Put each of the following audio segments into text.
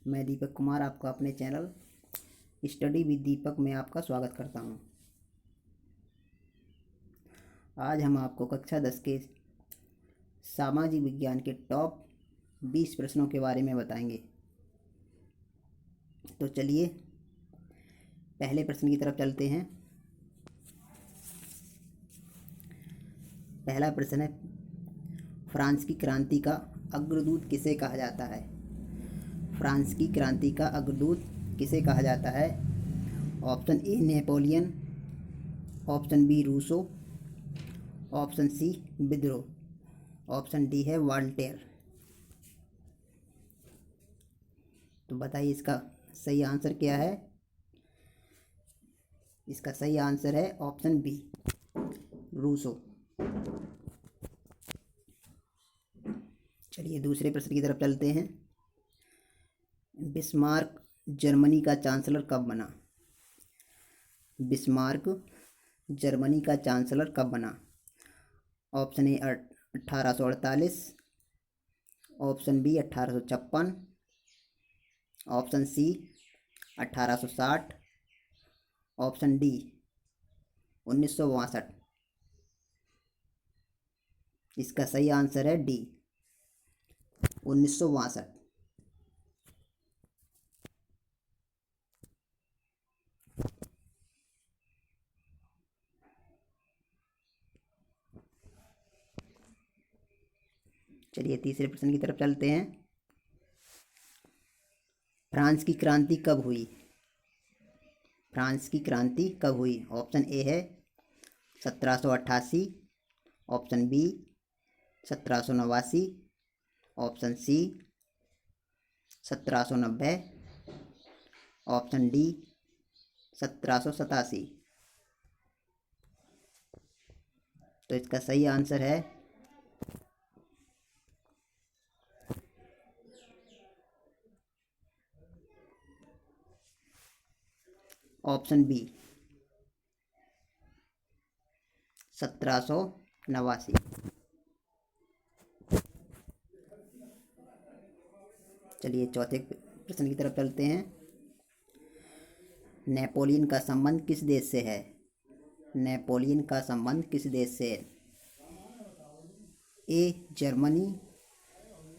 मैं दीपक कुमार आपका अपने चैनल स्टडी विद दीपक में आपका स्वागत करता हूं। आज हम आपको कक्षा 10 के सामाजिक विज्ञान के टॉप 20 प्रश्नों के बारे में बताएंगे। तो चलिए पहले प्रश्न की तरफ चलते हैं। पहला प्रश्न है, फ्रांस की क्रांति का अग्रदूत किसे कहा जाता है? फ्रांस की क्रांति का अग्रदूत किसे कहा जाता है? Option A Napoleon, option B Rousseau, option C विद्रोह, ऑप्शन डी है वॉल्टेयर। तो बताइए इसका सही आंसर क्या है? इसका सही आंसर है ऑप्शन बी रूसो। चलिए दूसरे प्रश्न की तरफ चलते हैं। बिस्मार्क जर्मनी का चांसलर कब बना? बिस्मार्क जर्मनी का चांसलर कब बना? Option A 1848, option B 1856, option C 1860, option D 1962। इसका सही आंसर है डी 1962। चलिए तीसरे प्रश्न की तरफ चलते हैं। फ्रांस की क्रांति कब हुई? फ्रांस की क्रांति कब हुई? ऑप्शन ए है 1788, option B 1789, option C 1790, option D 1787। तो इसका सही आंसर है ऑप्शन बी 1789। चलिए चौथे प्रश्न की तरफ चलते हैं। नेपोलियन का संबंध किस देश से है? नेपोलियन का संबंध किस देश से है? A Germany,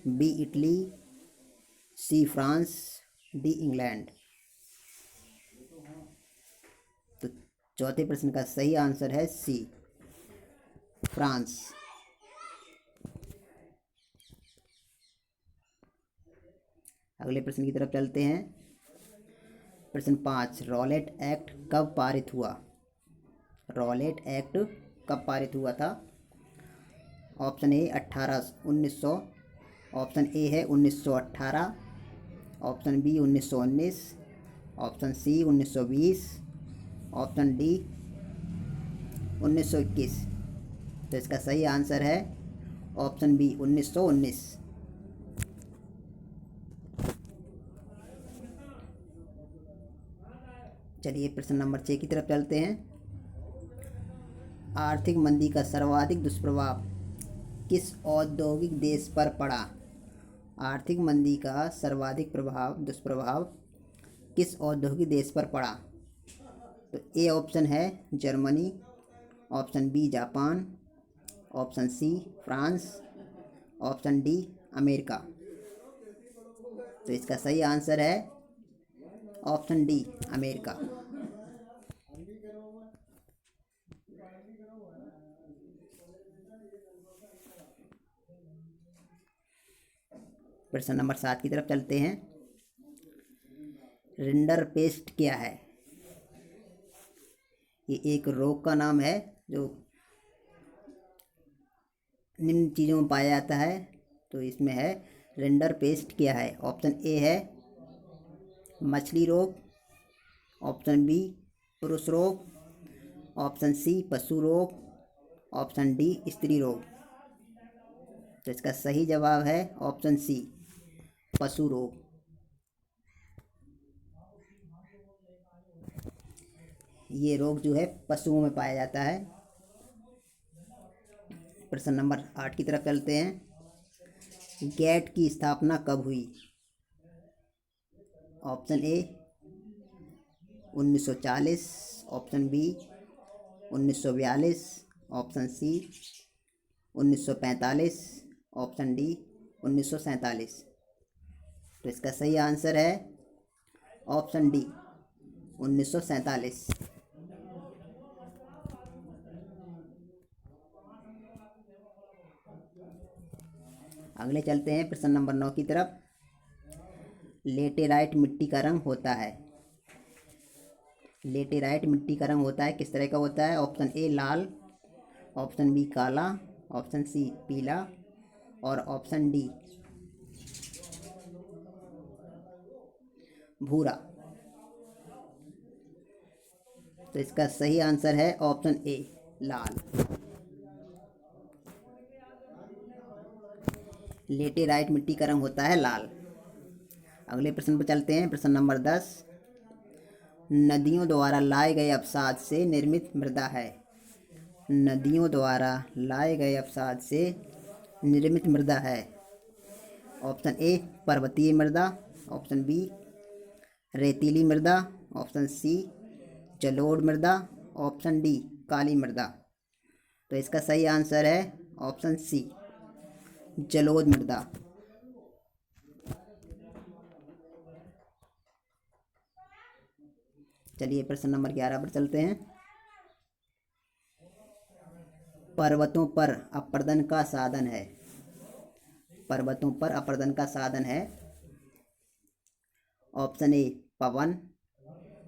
B Italy, C France, D England. तो चौथे प्रश्न का सही आंसर है सी फ्रांस। अगले प्रश्न की तरफ चलते हैं। प्रश्न 5, रॉलेट एक्ट कब पारित हुआ? रॉलेट एक्ट कब पारित हुआ था? ऑप्शन ए 1900, ऑप्शन ए है 1918, option B 1919, option C 1920, option D 1921। तो इसका सही आंसर है ऑप्शन बी 1919। चलिए प्रश्न नंबर 6 की तरफ चलते हैं। आर्थिक मंदी का सर्वाधिक दुष्प्रभाव किस औद्योगिक देश पर पड़ा? आर्थिक मंदी का सर्वाधिक दुष्प्रभाव किस औद्योगिक देश पर पड़ा? तो ए ऑप्शन है Germany, option B Japan, option C France, option D America. तो इसका सही आंसर है ऑप्शन डी अमेरिका। प्रश्न नंबर 7 की तरफ चलते हैं। रिंडरपेस्ट क्या है? ये एक रोग का नाम है जो निम्न चीज़ों में पाया जाता है। तो इसमें है रिंडरपेस्ट क्या है? ऑप्शन ए है मछली रोग, ऑप्शन बी पुरुष रोग, ऑप्शन सी पशु रोग, ऑप्शन डी स्त्री रोग। तो इसका सही जवाब है ऑप्शन सी पशु रोग। ये रोग जो है पशुओं में पाया जाता है। प्रश्न नंबर 8 की तरफ चलते हैं। गैट की स्थापना कब हुई? Option A 1940, option B 1942, option C 1945, option D 1947। तो इसका सही आंसर है ऑप्शन डी 1947। अगले चलते हैं प्रश्न नंबर 9 की तरफ। लेटेराइट मिट्टी का रंग होता है। लेटेराइट मिट्टी का रंग होता है, किस तरह का होता है? ऑप्शन ए लाल, ऑप्शन बी काला, ऑप्शन सी पीला और ऑप्शन डी भूरा। तो इसका सही आंसर है ऑप्शन ए लाल। लेटेराइट मिट्टी का रंग होता है लाल। अगले प्रश्न पर चलते हैं। प्रश्न नंबर 10। नदियों द्वारा लाए गए अवसाद से निर्मित मृदा है। नदियों द्वारा लाए गए अवसाद से निर्मित मृदा है। ऑप्शन ए पर्वतीय मृदा, ऑप्शन बी रेतीली मृदा, ऑप्शन सी जलोढ़ मृदा, ऑप्शन डी काली मृदा। तो इसका सही आंसर है ऑप्शन सी जलोढ़ मृदा। चलिए प्रश्न नंबर 11 पर चलते हैं। पर्वतों पर अपर्दन का साधन है। पर्वतों पर अपर्दन का साधन है। ऑप्शन ए पवन,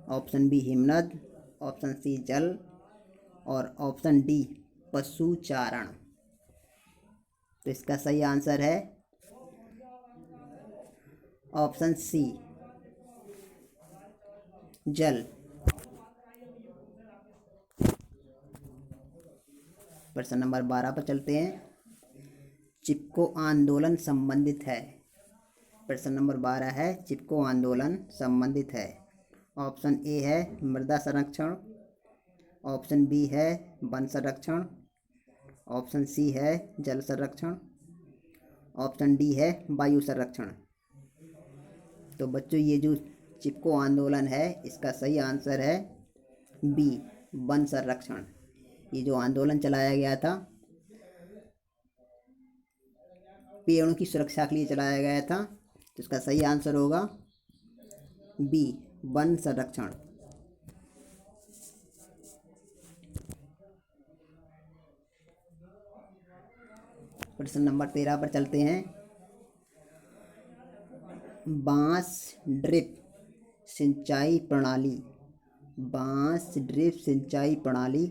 ऑप्शन बी हिमनद, ऑप्शन सी जल और ऑप्शन डी पशु चारण। तो इसका सही आंसर है ऑप्शन सी जल। प्रश्न नंबर 12 पर चलते हैं। चिपको आंदोलन संबंधित है। प्रश्न नंबर 12 है चिपको आंदोलन संबंधित है। ऑप्शन ए है मृदा संरक्षण, ऑप्शन बी है वन संरक्षण, ऑप्शन सी है जल संरक्षण, ऑप्शन डी है वायु संरक्षण। तो बच्चों ये जो चिपको आंदोलन है इसका सही आंसर है बी वन संरक्षण। ये जो आंदोलन चलाया गया था पेड़ों की सुरक्षा के लिए चलाया गया था, तो इसका सही आंसर होगा बी वन संरक्षण। प्रश्न नंबर 13 पर चलते हैं। बांस ड्रिप सिंचाई प्रणाली। बांस ड्रिप सिंचाई प्रणाली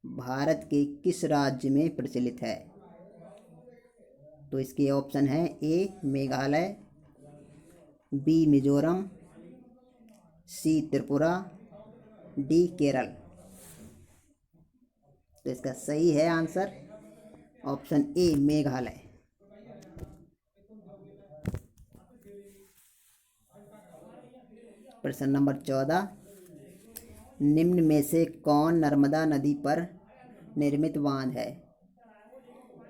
भारत के किस राज्य में प्रचलित है? तो इसके ऑप्शन है ए मेघालय, बी मिजोरम, सी त्रिपुरा, डी केरल। तो इसका सही है आंसर ऑप्शन ए मेघालय। प्रश्न नंबर 14। निम्न में से कौन नर्मदा नदी पर निर्मित बांध है?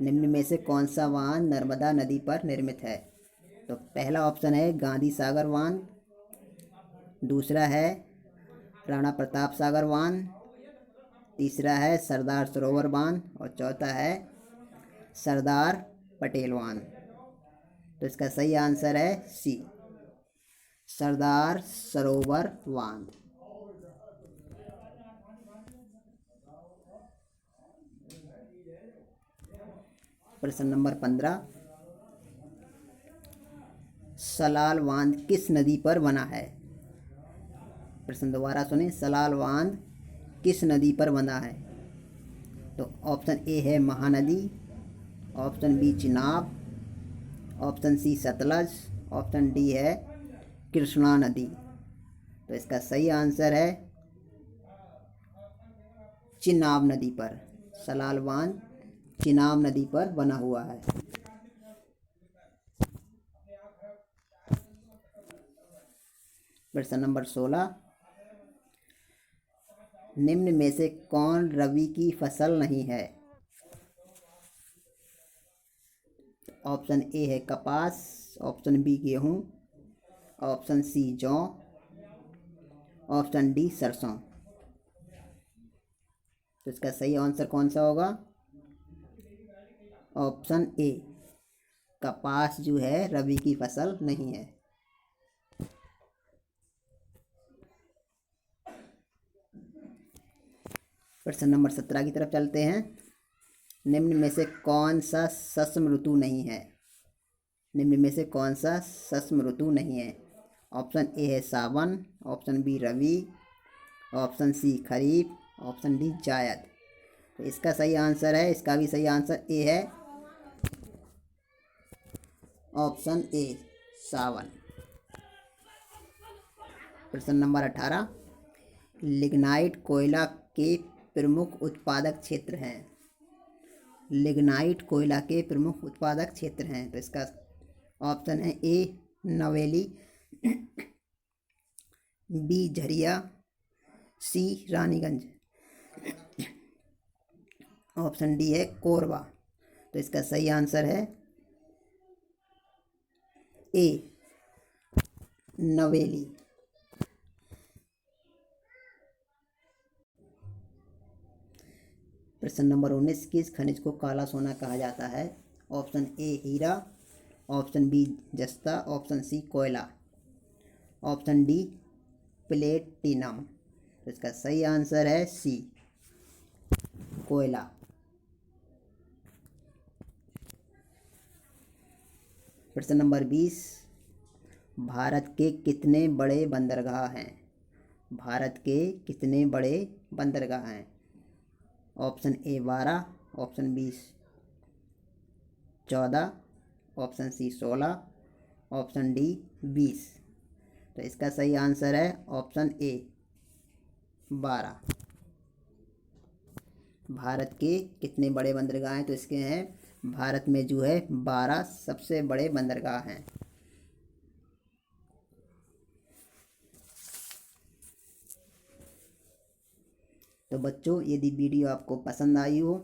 निम्न में से कौन सा बांध नर्मदा नदी पर निर्मित है? तो पहला ऑप्शन है गांधी सागर बांध, दूसरा है राणा प्रताप सागर बांध, तीसरा है सरदार सरोवर बांध और चौथा है सरदार पटेल बांध। तो इसका सही आंसर है सी सरदार सरोवर बांध। प्रश्न नंबर 15। सलाल बांध किस नदी पर बना है? प्रश्न दोबारा सुने, सलाल बांध किस नदी पर बना है? तो ऑप्शन ए है Mahanadi, option B Chenab, option C Sutlej, option D है कृष्णा नदी। तो इसका सही आंसर है चिनाब नदी पर। सलाल बांध चिनाब नदी पर बना हुआ है। प्रश्न नंबर 16। निम्न में से कौन रबी की फसल नहीं है? ऑप्शन ए है कपास, ऑप्शन बी गेहूं, ऑप्शन सी जौ, ऑप्शन डी सरसों। तो इसका सही आंसर कौन सा होगा? ऑप्शन ए, कपास जो है रबी की फसल नहीं है। प्रश्न नंबर 17 की तरफ चलते हैं। निम्न में से कौन सा सस्म ऋतु नहीं है? निम्न में से कौन सा सस्म ऋतु नहीं है? ऑप्शन ए है सावन, ऑप्शन बी रबी, ऑप्शन सी खरीफ, ऑप्शन डी जायद। तो इसका सही आंसर है, इसका भी सही आंसर ए है, ऑप्शन ए सावन। प्रश्न नंबर 18, लिग्नाइट कोयला के प्रमुख उत्पादक क्षेत्र हैं। लिग्नाइट कोयला के प्रमुख उत्पादक क्षेत्र हैं। तो इसका ऑप्शन है ए नवेली, बी झरिया, सी रानीगंज, ऑप्शन डी है कोरबा। तो इसका सही आंसर है ए नवेली। प्रश्न नंबर 19, किस खनिज को काला सोना कहा जाता है? ऑप्शन ए हीरा, ऑप्शन बी जस्ता, ऑप्शन सी कोयला, ऑप्शन डी प्लेटिनम। तो इसका सही आंसर है सी कोयला। प्रश्न नंबर 20, भारत के कितने बड़े बंदरगाह हैं? भारत के कितने बड़े बंदरगाह हैं? Option A 12, option B 14, option C 16, option D 20। तो इसका सही आंसर है ऑप्शन ए 12। भारत के कितने बड़े बंदरगाह हैं? तो इसके हैं, भारत में जो है 12 सबसे बड़े बंदरगाह हैं। तो बच्चों, यदि वीडियो आपको पसंद आई हो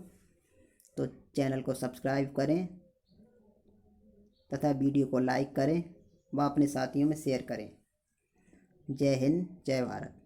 तो चैनल को सब्सक्राइब करें तथा वीडियो को लाइक करें व अपने साथियों में शेयर करें। जय हिंद, जय भारत।